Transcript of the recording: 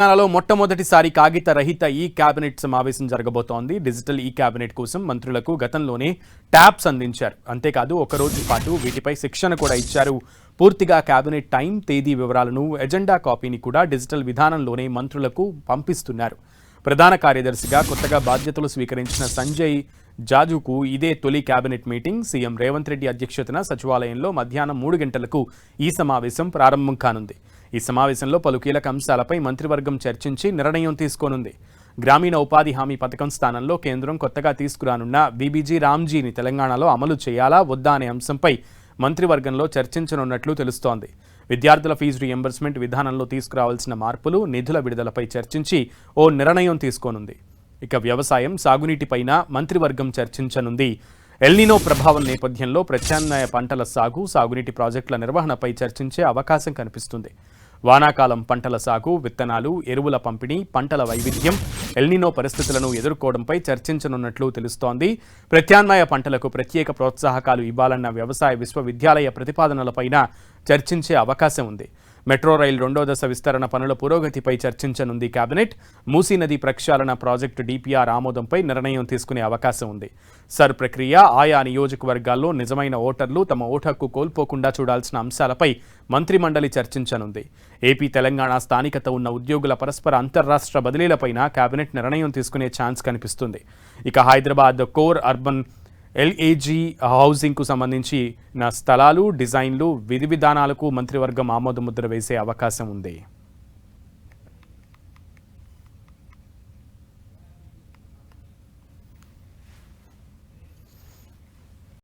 తెలంగాణలో మొట్టమొదటిసారి కాగిత రహిత ఈ కేబినెట్ సమావేశం జరగబోతోంది. డిజిటల్ ఈ కేబినెట్ కోసం మంత్రులకు గతంలోనే ట్యాబ్స్ అందించారు. అంతేకాదు ఒకరోజు పాటు వీటిపై శిక్షణ కూడా ఇచ్చారు. పూర్తిగా కేబినెట్ టైం, తేదీ వివరాలను, ఎజెండా కాపీని కూడా డిజిటల్ విధానంలోనే మంత్రులకు పంపిస్తున్నారు. ప్రధాన కార్యదర్శిగా కొత్తగా బాధ్యతలు స్వీకరించిన సంజయ్ జాజుకు ఇదే తొలి cabinet meeting. CM Revanth Reddy అధ్యక్షతన సచివాలయంలో మధ్యాహ్నం 3 గంటలకు ఈ సమావేశం ప్రారంభం కానుంది. ఈ సమావేశంలో పలు కీలక అంశాలపై మంత్రివర్గం చర్చించి నిర్ణయం తీసుకోనుంది. గ్రామీణ ఉపాధి హామీ పథకం స్థానంలో కేంద్రం కొత్తగా తీసుకురానున్న బీబీజీ రామ్జీని తెలంగాణలో అమలు చేయాలా వద్దా అనే అంశంపై మంత్రివర్గంలో చర్చించనున్నట్లు తెలుస్తోంది. విద్యార్థుల ఫీజు రీఎంబర్స్మెంట్ విధానంలో తీసుకురావాల్సిన మార్పులు, నిధుల విడుదలపై చర్చించి ఓ నిర్ణయం తీసుకోనుంది. ఇక వ్యవసాయం, సాగునీటిపైన మంత్రివర్గం చర్చించనుంది. ఎల్నినో ప్రభావం నేపథ్యంలో ప్రత్యామ్నాయ పంటల సాగు, సాగునీటి ప్రాజెక్టుల నిర్వహణపై చర్చించే అవకాశం కనిపిస్తుంది. వానాకాలం పంటల సాగు, విత్తనాలు, ఎరువుల పంపిణీ, పంటల వైవిధ్యం, ఎల్నినో పరిస్థితులను ఎదుర్కోవడంపై చర్చించనున్నట్లు తెలుస్తోంది. ప్రత్యామ్నాయ పంటలకు ప్రత్యేక ప్రోత్సాహకాలు ఇవ్వాలన్న వ్యవసాయ విశ్వవిద్యాలయ ప్రతిపాదనలపైన చర్చించే అవకాశం ఉంది. మెట్రో రైల్ 2వ దశ విస్తరణ పనుల పురోగతిపై చర్చించనుంది కేబినెట్. మూసీ నది ప్రక్షాళన ప్రాజెక్టు డిపిఆర్ ఆమోదంపై నిర్ణయం తీసుకునే అవకాశం ఉంది. సర్ ప్రక్రియ, ఆయా నియోజకవర్గాల్లో నిజమైన ఓటర్లు తమ ఓటు హక్కు కోల్పోకుండా చూడాల్సిన అంశాలపై మంత్రిమండలి చర్చించనుంది. ఏపీ, తెలంగాణ స్థానికత ఉన్న ఉద్యోగుల పరస్పర అంతర్రాష్ట్ర బదిలీలపైన కేబినెట్ నిర్ణయం తీసుకునే ఛాన్స్ కనిపిస్తుంది. ఇక హైదరాబాద్ కోర్ అర్బన్ ఎల్ఏజీ హౌసింగ్కు సంబంధించిన స్థలాలు, డిజైన్లు, విధి విధానాలకు మంత్రివర్గం ఆమోదముద్ర వేసే అవకాశం ఉంది.